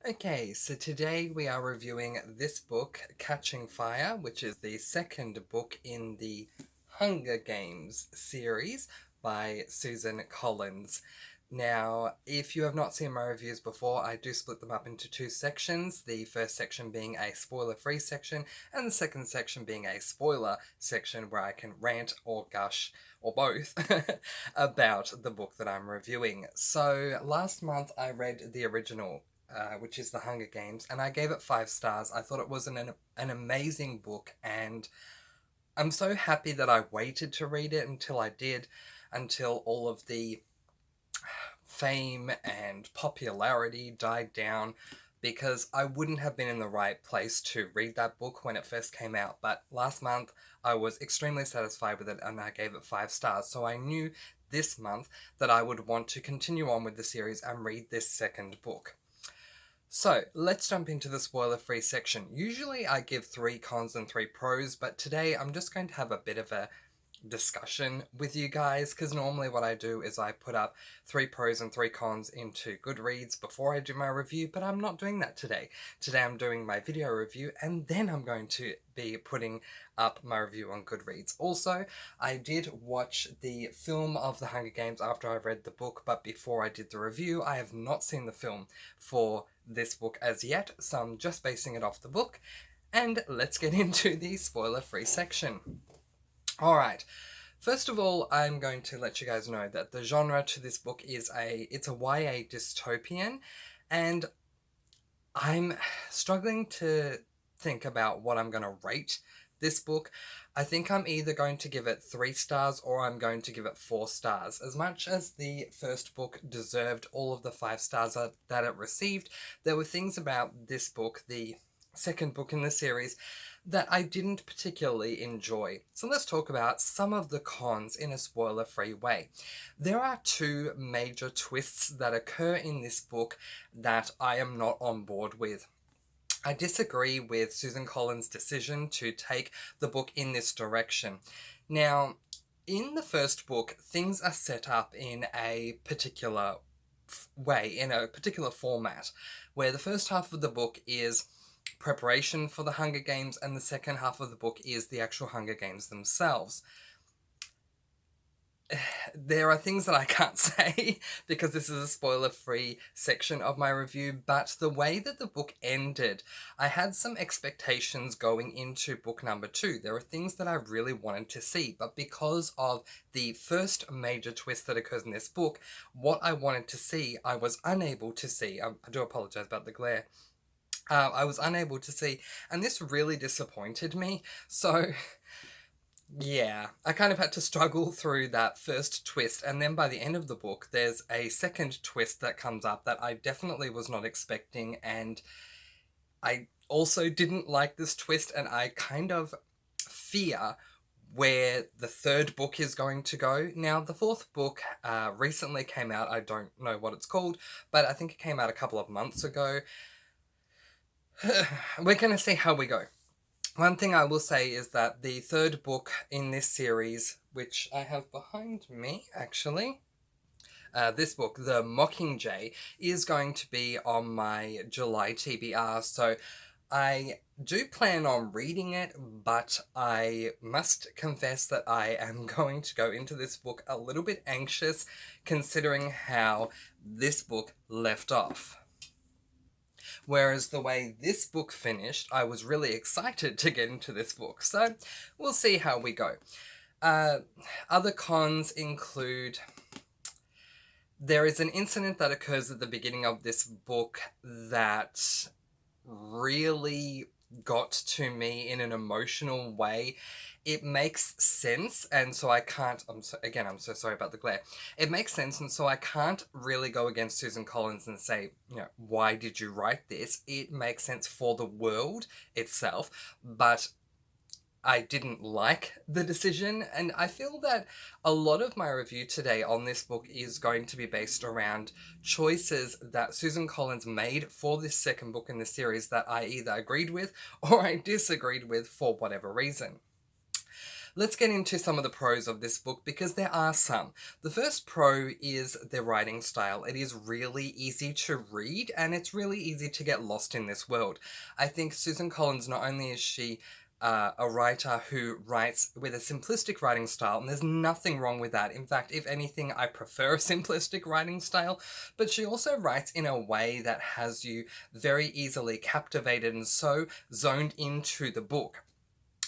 Okay, so today we are reviewing this book, Catching Fire, which is the second book in the Hunger Games series by Susan Collins. Now, if you have not seen my reviews before, I do split them up into two sections, the first section being a spoiler-free section, and the second section being a spoiler section where I can rant or gush, or both, about the book that I'm reviewing. So, last month I read the original, which is The Hunger Games, and I gave it 5 stars. I thought it was an amazing book, and I'm so happy that I waited to read it until I did, until all of the fame and popularity died down, because I wouldn't have been in the right place to read that book when it first came out. But last month I was extremely satisfied with it and I gave it 5 stars. So I knew this month that I would want to continue on with the series and read this second book. So, let's jump into the spoiler-free section. Usually I give 3 cons and 3 pros, but today I'm just going to have a bit of a discussion with you guys, because normally what I do is I put up 3 pros and 3 cons into Goodreads before I do my review, but I'm not doing that today. Today I'm doing my video review, and then I'm going to be putting up my review on Goodreads. Also, I did watch the film of The Hunger Games after I read the book, but before I did the review, I have not seen the film for this book as yet, so I'm just basing it off the book. And let's get into the spoiler-free section. Alright, first of all, I'm going to let you guys know that the genre to this book is it's a YA dystopian, and I'm struggling to think about what I'm going to rate this book. I think I'm either going to give it 3 stars or I'm going to give it 4 stars. As much as the first book deserved all of the 5 stars that it received, there were things about this book, the second book in the series, that I didn't particularly enjoy. So let's talk about some of the cons in a spoiler-free way. There are 2 major twists that occur in this book that I am not on board with. I disagree with Susan Collins' decision to take the book in this direction. Now, in the first book, things are set up in a particular way, in a particular format, where the first half of the book is preparation for the Hunger Games, and the second half of the book is the actual Hunger Games themselves. There are things that I can't say because this is a spoiler-free section of my review, but the way that the book ended, I had some expectations going into book number 2. There are things that I really wanted to see, but because of the first major twist that occurs in this book, what I wanted to see, I was unable to see. I do apologize about the glare. I was unable to see, and this really disappointed me. So, yeah, I kind of had to struggle through that first twist, and then by the end of the book, there's a second twist that comes up that I definitely was not expecting, and I also didn't like this twist, and I kind of fear where the third book is going to go. Now, the fourth book recently came out. I don't know what it's called, but I think it came out a couple of months ago. We're going to see how we go. One thing I will say is that the third book in this series, which I have behind me, actually, this book, The Mockingjay, is going to be on my July TBR, so I do plan on reading it, but I must confess that I am going to go into this book a little bit anxious, considering how this book left off. Whereas the way this book finished, I was really excited to get into this book. So we'll see how we go. Other cons include there is an incident that occurs at the beginning of this book that really got to me in an emotional way. It makes sense, and so I can't, I'm so sorry about the glare. It makes sense, and so I can't really go against Susan Collins and say, why did you write this? It makes sense for the world itself, but I didn't like the decision, and I feel that a lot of my review today on this book is going to be based around choices that Susan Collins made for this second book in the series that I either agreed with or I disagreed with for whatever reason. let's get into some of the pros of this book because there are some. The first pro is their writing style. It is really easy to read and it's really easy to get lost in this world. I think Susan Collins, not only is she a writer who writes with a simplistic writing style, and there's nothing wrong with that. In fact, if anything, I prefer a simplistic writing style, but she also writes in a way that has you very easily captivated and so zoned into the book.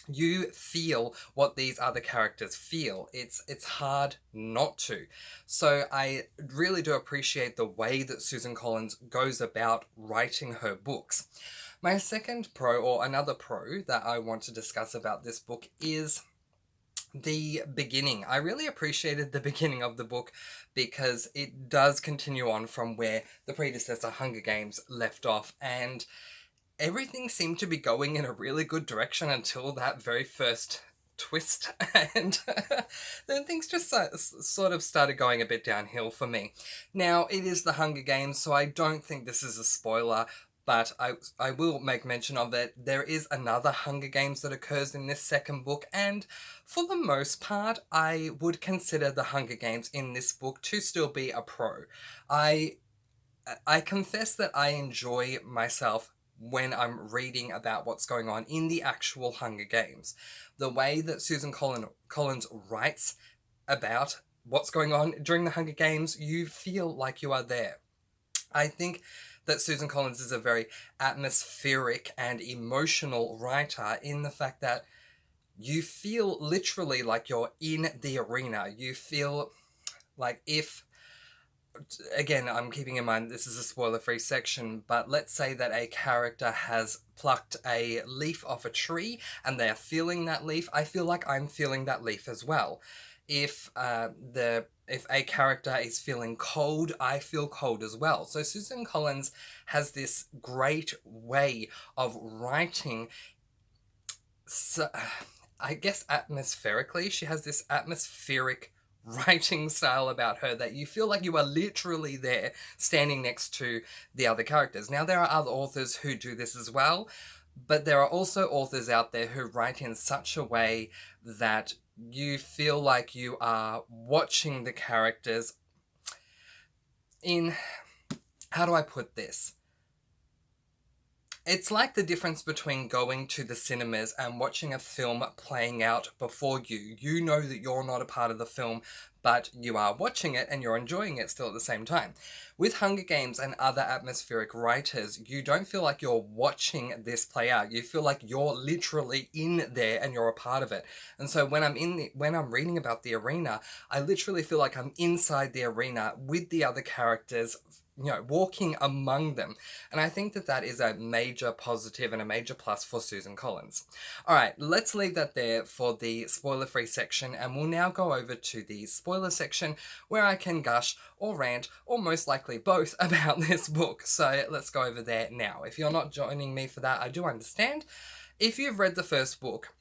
You feel what these other characters feel. It's hard not to. So I really do appreciate the way that Susan Collins goes about writing her books. My second pro, or another pro that I want to discuss about this book, is the beginning. I really appreciated the beginning of the book because it does continue on from where the predecessor Hunger Games left off, and everything seemed to be going in a really good direction until that very first twist, and then things just sort of started going a bit downhill for me. Now, it is the Hunger Games, so I don't think this is a spoiler, but I will make mention of it. There is another Hunger Games that occurs in this second book, and for the most part, I would consider the Hunger Games in this book to still be a pro. I confess that I enjoy myself when I'm reading about what's going on in the actual Hunger Games. The way that Susan Collins writes about what's going on during the Hunger Games, you feel like you are there. I think that Susan Collins is a very atmospheric and emotional writer in the fact that you feel literally like you're in the arena. You feel like if, again, I'm keeping in mind this is a spoiler-free section, but let's say that a character has plucked a leaf off a tree and they're feeling that leaf. I feel like I'm feeling that leaf as well. If a character is feeling cold, I feel cold as well. So Susan Collins has this great way of writing, so, I guess atmospherically. She has this atmospheric writing style about her that you feel like you are literally there standing next to the other characters. Now, there are other authors who do this as well, but there are also authors out there who write in such a way that you feel like you are watching the characters in... How do I put this? It's like the difference between going to the cinemas and watching a film playing out before you. You know that you're not a part of the film, but you are watching it and you're enjoying it still at the same time. With Hunger Games and other atmospheric writers, you don't feel like you're watching this play out. You feel like you're literally in there and you're a part of it. And so when I'm reading about the arena, I literally feel like I'm inside the arena with the other characters, you know, walking among them. And I think that that is a major positive and a major plus for Susan Collins. All right, let's leave that there for the spoiler-free section, and we'll now go over to the spoiler section where I can gush or rant, or most likely both, about this book. So let's go over there now. If you're not joining me for that, I do understand. If you've read the first book,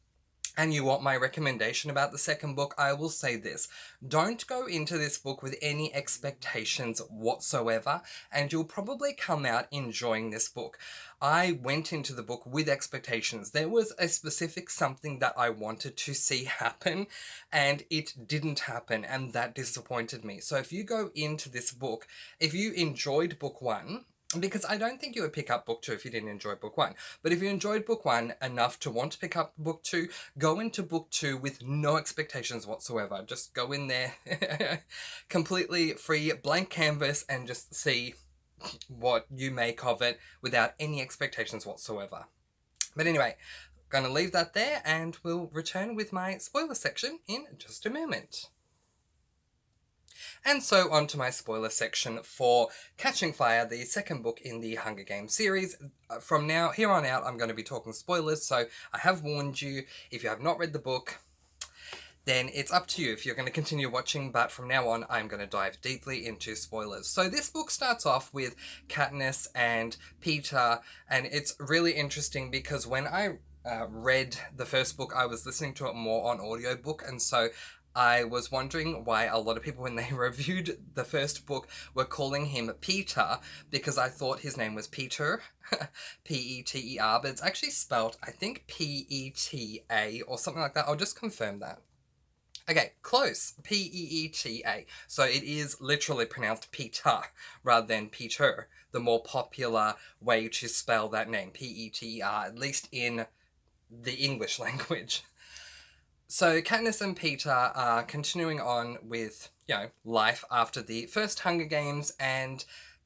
and you want my recommendation about the second book, I will say this. Don't go into this book with any expectations whatsoever, and you'll probably come out enjoying this book. I went into the book with expectations. There was a specific something that I wanted to see happen, and it didn't happen, and that disappointed me. So if you go into this book, if you enjoyed book one, because I don't think you would pick up book two if you didn't enjoy book one. But if you enjoyed book one enough to want to pick up book two, go into book two with no expectations whatsoever. Just go in there completely free, blank canvas, and just see what you make of it without any expectations whatsoever. But anyway, I'm going to leave that there, and we'll return with my spoiler section in just a moment. And so on to my spoiler section for Catching Fire, the second book in the Hunger Games series. From here on out, I'm going to be talking spoilers, so I have warned you. If you have not read the book, then it's up to you if you're going to continue watching, but from now on, I'm going to dive deeply into spoilers. So this book starts off with Katniss and Peter, and it's really interesting because when I read the first book, I was listening to it more on audiobook, and so I was wondering why a lot of people, when they reviewed the first book, were calling him Peter, because I thought his name was Peter, Peter, but it's actually spelled, I think, Peta or something like that. I'll just confirm that. Okay, close. Peeta. So it is literally pronounced Peter rather than Peter, the more popular way to spell that name, Peter, at least in the English language. So Katniss and Peter are continuing on with, life after the first Hunger Games and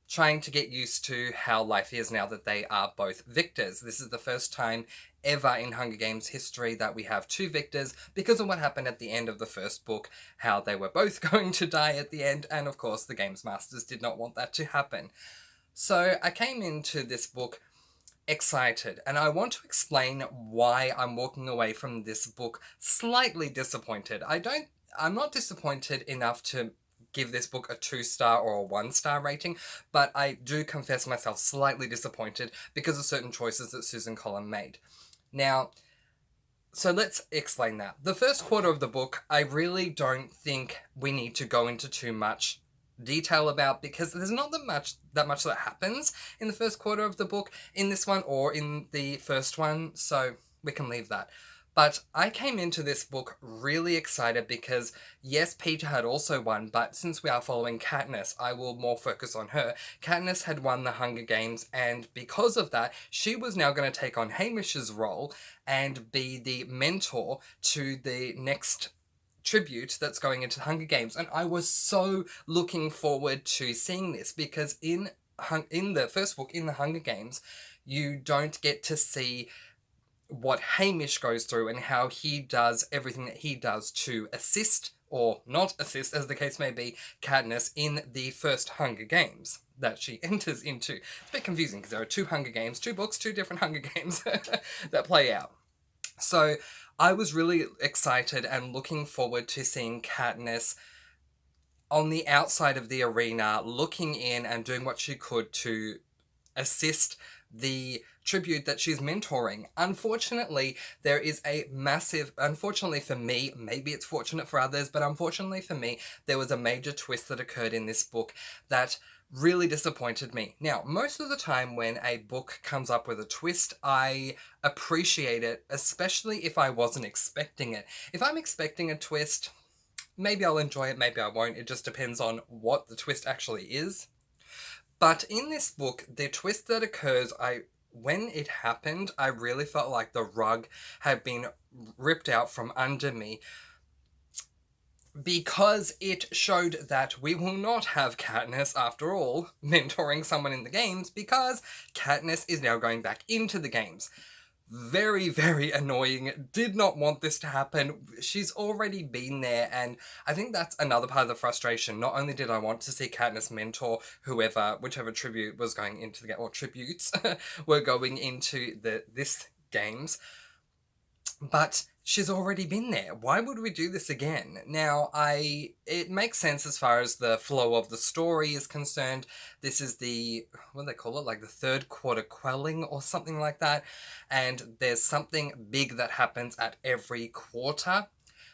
trying to get used to how life is now that they are both victors. This is the first time ever in Hunger Games history that we have two victors because of what happened at the end of the first book, how they were both going to die at the end, and of course the Games Masters did not want that to happen. So I came into this book excited, and I want to explain why I'm walking away from this book slightly disappointed. I'm not disappointed enough to give this book a 2-star or a 1-star rating, but I do confess myself slightly disappointed because of certain choices that Susan Collins made. Now, so let's explain that. The first quarter of the book, I really don't think we need to go into too much detail about, because there's not that much that happens in the first quarter of the book in this one or in the first one, so we can leave that. But I came into this book really excited because, yes, Peter had also won, but since we are following Katniss, I will more focus on her. Katniss had won the Hunger Games, and because of that, she was now going to take on Hamish's role and be the mentor to the next tribute that's going into the Hunger Games, and I was so looking forward to seeing this because in the first book, in the Hunger Games, you don't get to see what Hamish goes through and how he does everything that he does to assist or not assist, as the case may be, Katniss in the first Hunger Games that she enters into. It's a bit confusing because there are 2 Hunger Games, 2 books, 2 different Hunger Games that play out. So I was really excited and looking forward to seeing Katniss on the outside of the arena, looking in and doing what she could to assist the tribute that she's mentoring. Unfortunately, there is unfortunately for me, maybe it's fortunate for others, but unfortunately for me, there was a major twist that occurred in this book that really disappointed me. Now, most of the time when a book comes up with a twist, I appreciate it, especially if I wasn't expecting it. If I'm expecting a twist, maybe I'll enjoy it, maybe I won't. It just depends on what the twist actually is. But in this book, the twist that occurs, when it happened, I really felt like the rug had been ripped out from under me, because it showed that we will not have Katniss, after all, mentoring someone in the games, because Katniss is now going back into the games. Very, very annoying. Did not want this to happen. She's already been there, and I think that's another part of the frustration. Not only did I want to see Katniss mentor whichever tribute was going into the game, or tributes were going into this games, but she's already been there. Why would we do this again? Now, it makes sense as far as the flow of the story is concerned. This is what do they call it? Like the third quarter quelling or something like that. And there's something big that happens at every quarter.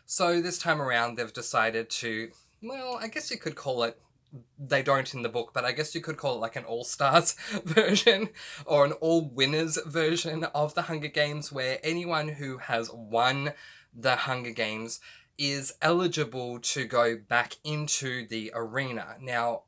So this time around, they've decided to, well, I guess you could call it, they don't in the book, but I guess you could call it like an all-stars version or an all-winners version of the Hunger Games, where anyone who has won the Hunger Games is eligible to go back into the arena. Now,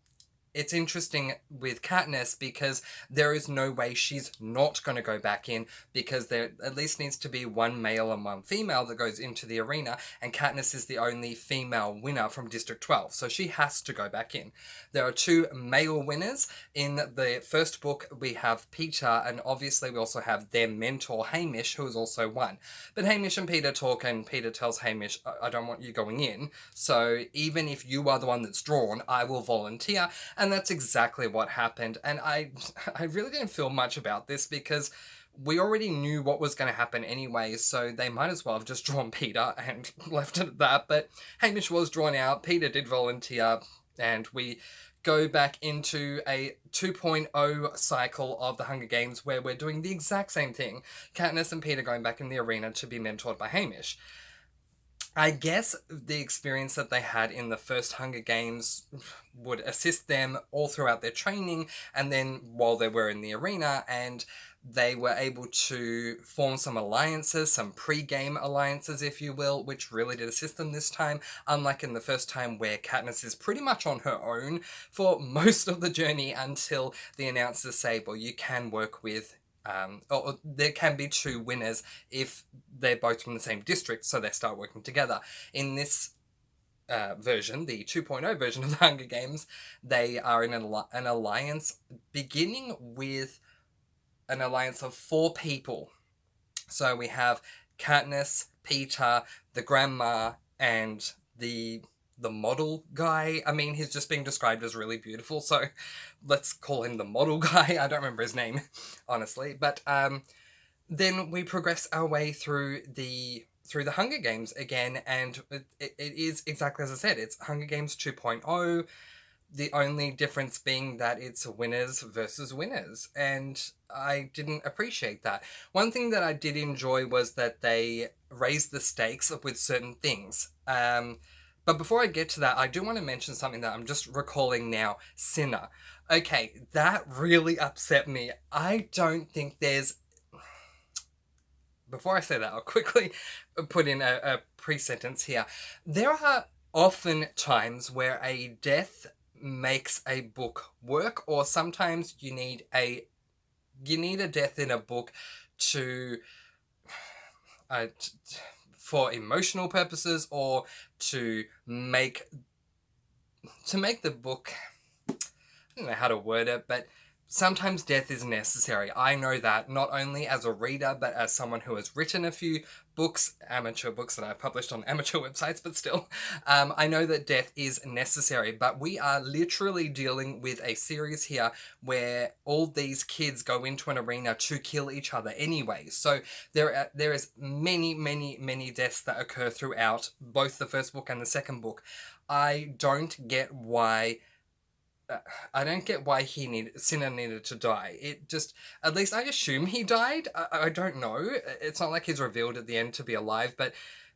it's interesting with Katniss because there is no way she's not going to go back in, because there at least needs to be one male and one female that goes into the arena, and Katniss is the only female winner from District 12, so she has to go back in. There are 2 male winners. In the first book, we have Peter, and obviously we also have their mentor, Hamish, who has also won. But Hamish and Peter talk, and Peter tells Hamish, I don't want you going in, so even if you are the one that's drawn, I will volunteer. And that's exactly what happened. And I really didn't feel much about this because we already knew what was going to happen anyway, so they might as well have just drawn Peter and left it at that. But Hamish was drawn out, Peter did volunteer, and we go back into a 2.0 cycle of the Hunger Games where we're doing the exact same thing. Katniss and Peter going back in the arena to be mentored by Hamish. I guess the experience that they had in the first Hunger Games would assist them all throughout their training, and then while they were in the arena, and they were able to form some alliances, some pre-game alliances, if you will, which really did assist them this time, unlike in the first time where Katniss is pretty much on her own for most of the journey until the announcers say, well, you can work with or there can be two winners if they're both from the same district, so they start working together. In this version, the 2.0 version of the Hunger Games, they are in an alliance, beginning with an alliance of 4 people. So we have Katniss, Peter, the grandma, and the model guy. I mean, he's just being described as really beautiful, so let's call him the model guy. I don't remember his name, honestly. But then we progress our way through the Hunger Games again, and it is exactly as I said. It's Hunger Games 2.0. The only difference being that it's winners versus winners, and I didn't appreciate that. One thing that I did enjoy was that they raised the stakes with certain things. But before I get to that, I do want to mention something that I'm just recalling now. Cinna. Okay, that really upset me. I don't think there's... Before I say that, I'll quickly put in a pre-sentence here. There are often times where a death makes a book work, or sometimes you need a death in a book to for emotional purposes, or to make the book, I don't know how to word it, but sometimes death is necessary. I know that not only as a reader, but as someone who has written a few books, amateur books that I've published on amateur websites, but still, I know that death is necessary. But we are literally dealing with a series here where all these kids go into an arena to kill each other anyway. So there is many deaths that occur throughout both the first book and the second book. I don't get why Cinna needed to die. It just, at least I assume he died. I don't know. It's not like he's revealed at the end to be alive, but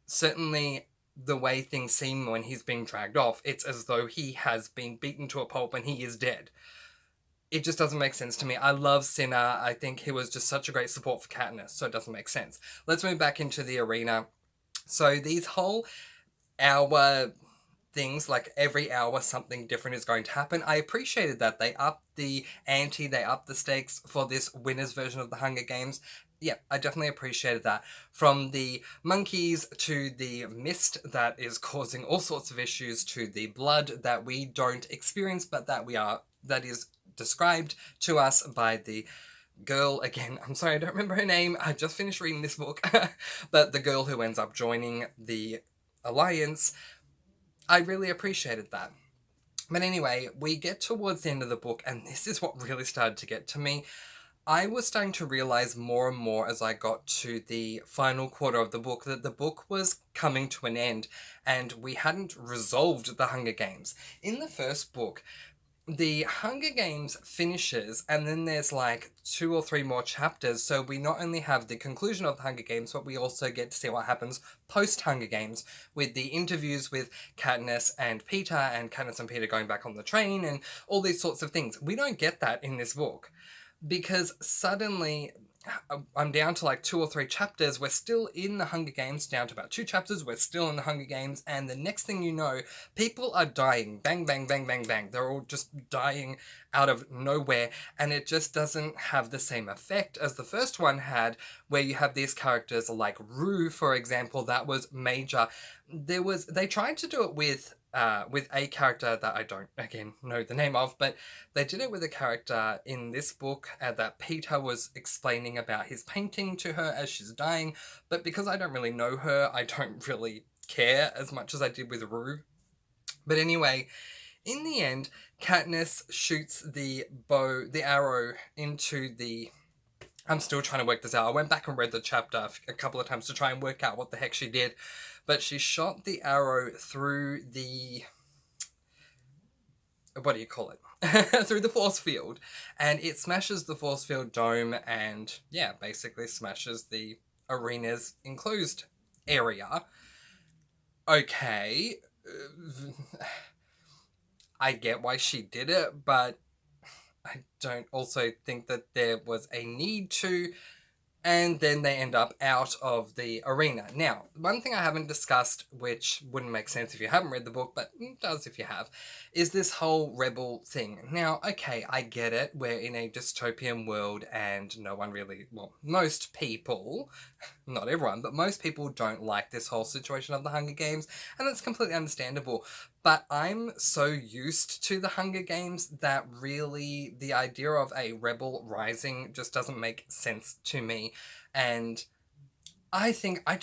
certainly the way things seem when he's being dragged off, it's as though he has been beaten to a pulp and he is dead. It just doesn't make sense to me. I love Cinna. I think he was just such a great support for Katniss, so it doesn't make sense. Let's move back into the arena. So these whole hour things, like every hour something different is going to happen. I appreciated that. They upped the ante, they upped the stakes for this winner's version of the Hunger Games. Yeah, I definitely appreciated that. From the monkeys to the mist that is causing all sorts of issues, to the blood that we don't experience but that is described to us by the girl, again, I'm sorry I don't remember her name, I just finished reading this book, but the girl who ends up joining the alliance. I really appreciated that. But anyway, we get towards the end of the book, and this is what really started to get to me. I was starting to realize more and more as I got to the final quarter of the book that the book was coming to an end, and we hadn't resolved the Hunger Games. In the first book, the Hunger Games finishes, and then there's like 2 or 3 more chapters, so we not only have the conclusion of the Hunger Games, but we also get to see what happens post-Hunger Games, with the interviews with Katniss and Peter, and Katniss and Peter going back on the train, and all these sorts of things. We don't get that in this book, because suddenly I'm down to like 2 or 3 chapters. We're still in the Hunger Games, down to about 2 chapters. We're still in the Hunger Games, and the next thing you know, people are dying. Bang, bang, bang, bang, bang. They're all just dying out of nowhere, and it just doesn't have the same effect as the first one had, where you have these characters like Rue, for example. That was major. They tried to do it with a character that I don't, again, know the name of, but they did it with a character in this book that Peter was explaining about his painting to her as she's dying, but because I don't really know her, I don't really care as much as I did with Rue. But anyway, in the end, Katniss shoots the arrow into the... I'm still trying to work this out. I went back and read the chapter a couple of times to try and work out what the heck she did. But she shot the arrow through the... what do you call it? Through the force field. And it smashes the force field dome and, yeah, basically smashes the arena's enclosed area. okay, I get why she did it, but I don't also think that there was a need to. And then they end up out of the arena. Now, one thing I haven't discussed, which wouldn't make sense if you haven't read the book, but does if you have, is this whole rebel thing. Now, okay, I get it. We're in a dystopian world and no one really, well, most people, not everyone, but most people don't like this whole situation of the Hunger Games, and that's completely understandable. But I'm so used to the Hunger Games that really the idea of a rebel rising just doesn't make sense to me. And I think I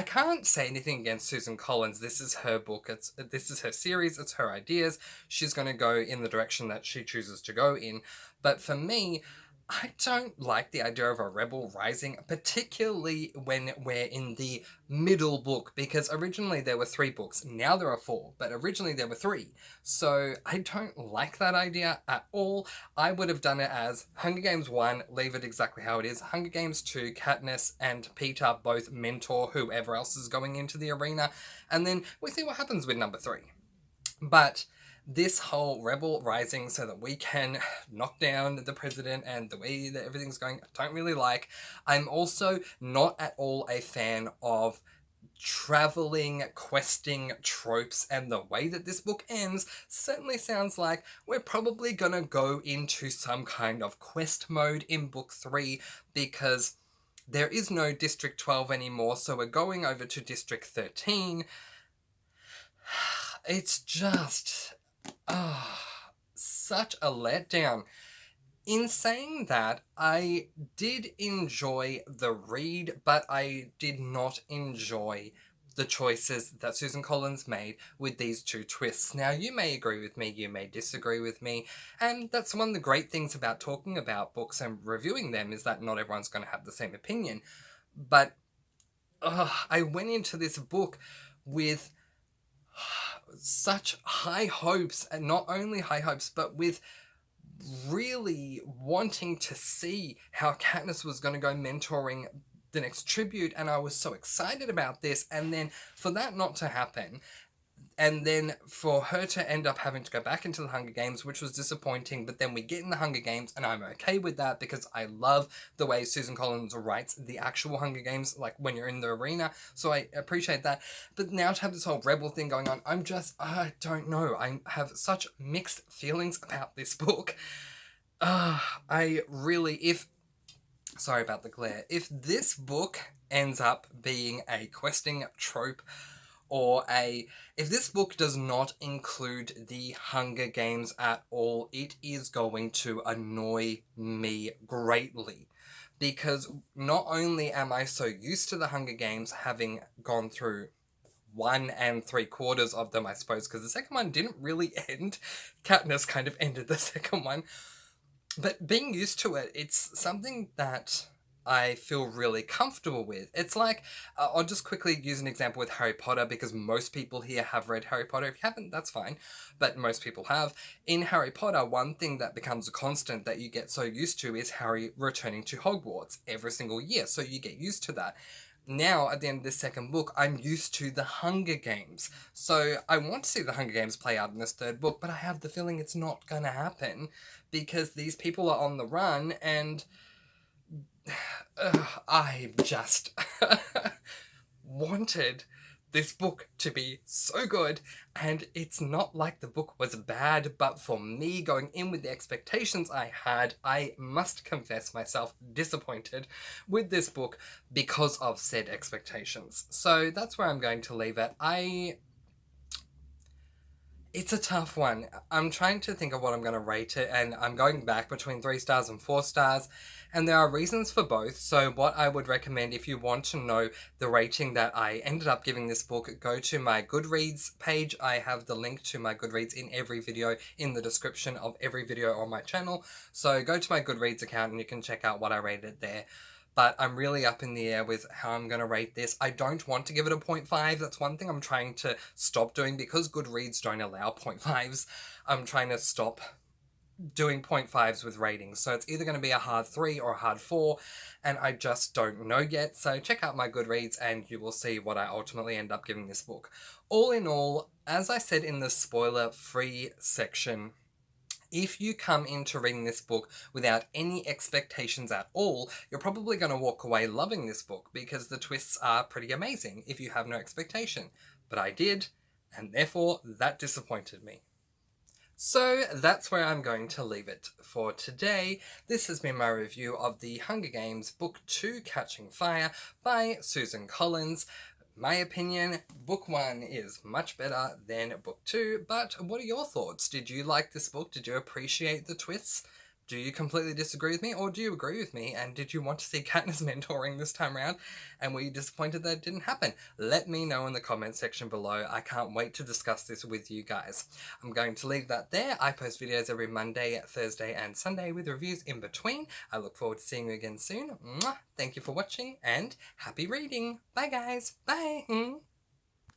can't say anything against Susan Collins. This is her book. This is her series. It's her ideas. She's going to go in the direction that she chooses to go in. But for me, I don't like the idea of a rebel rising, particularly when we're in the middle book, because originally there were 3 books. Now there are 4, but originally there were 3. So I don't like that idea at all. I would have done it as Hunger Games 1, leave it exactly how it is. Hunger Games 2, Katniss and Peter both mentor whoever else is going into the arena, and then we see what happens with number 3. But this whole rebel rising so that we can knock down the president and the way that everything's going, I don't really like. I'm also not at all a fan of traveling, questing tropes, and the way that this book ends certainly sounds like we're probably gonna go into some kind of quest mode in book 3, because there is no District 12 anymore, so we're going over to District 13. It's just such a letdown. In saying that, I did enjoy the read, but I did not enjoy the choices that Susan Collins made with these 2 twists. Now, you may agree with me, you may disagree with me, and that's one of the great things about talking about books and reviewing them, is that not everyone's going to have the same opinion. But I went into this book with such high hopes, and not only high hopes, but with really wanting to see how Katniss was going to go mentoring the next tribute, and I was so excited about this, and then for that not to happen, and then for her to end up having to go back into the Hunger Games, which was disappointing, but then we get in the Hunger Games, and I'm okay with that because I love the way Susan Collins writes the actual Hunger Games, like when you're in the arena, so I appreciate that. But now to have this whole rebel thing going on, I don't know. I have such mixed feelings about this book. I really, sorry about the glare, if this book ends up being a questing trope, or if this book does not include the Hunger Games at all, it is going to annoy me greatly. Because not only am I so used to the Hunger Games, having gone through 1 3/4 of them, I suppose, because the second one didn't really end. Katniss kind of ended the second one. But being used to it, it's something that I feel really comfortable with. It's like, I'll just quickly use an example with Harry Potter, because most people here have read Harry Potter. If you haven't, that's fine, but most people have. In Harry Potter, one thing that becomes a constant that you get so used to is Harry returning to Hogwarts every single year, so you get used to that. Now, at the end of this second book, I'm used to the Hunger Games. So I want to see the Hunger Games play out in this 3rd book, but I have the feeling it's not going to happen, because these people are on the run, and I just wanted this book to be so good, and it's not like the book was bad, but for me, going in with the expectations I had, I must confess myself disappointed with this book because of said expectations. So that's where I'm going to leave it. It's a tough one. I'm trying to think of what I'm going to rate it, and I'm going back between 3 stars and 4 stars, and there are reasons for both. So what I would recommend, if you want to know the rating that I ended up giving this book, go to my Goodreads page. I have the link to my Goodreads in every video in the description of every video on my channel. So go to my Goodreads account and you can check out what I rated there. But I'm really up in the air with how I'm going to rate this. I don't want to give it a 0.5. That's one thing I'm trying to stop doing, because Goodreads don't allow 0.5s. I'm trying to stop doing 0.5s with ratings. So it's either going to be a hard 3 or a hard 4, and I just don't know yet. So check out my Goodreads and you will see what I ultimately end up giving this book. All in all, as I said in the spoiler-free section, if you come into reading this book without any expectations at all, you're probably going to walk away loving this book because the twists are pretty amazing if you have no expectation. But I did, and therefore that disappointed me. So that's where I'm going to leave it for today. This has been my review of The Hunger Games Book 2 Catching Fire by Susan Collins. My opinion, book 1 is much better than book 2, but what are your thoughts? Did you like this book? Did you appreciate the twists? Do you completely disagree with me, or do you agree with me? And did you want to see Katniss mentoring this time around? And were you disappointed that it didn't happen? Let me know in the comment section below. I can't wait to discuss this with you guys. I'm going to leave that there. I post videos every Monday, Thursday, and Sunday with reviews in between. I look forward to seeing you again soon. Mwah! Thank you for watching, and happy reading. Bye, guys. Bye.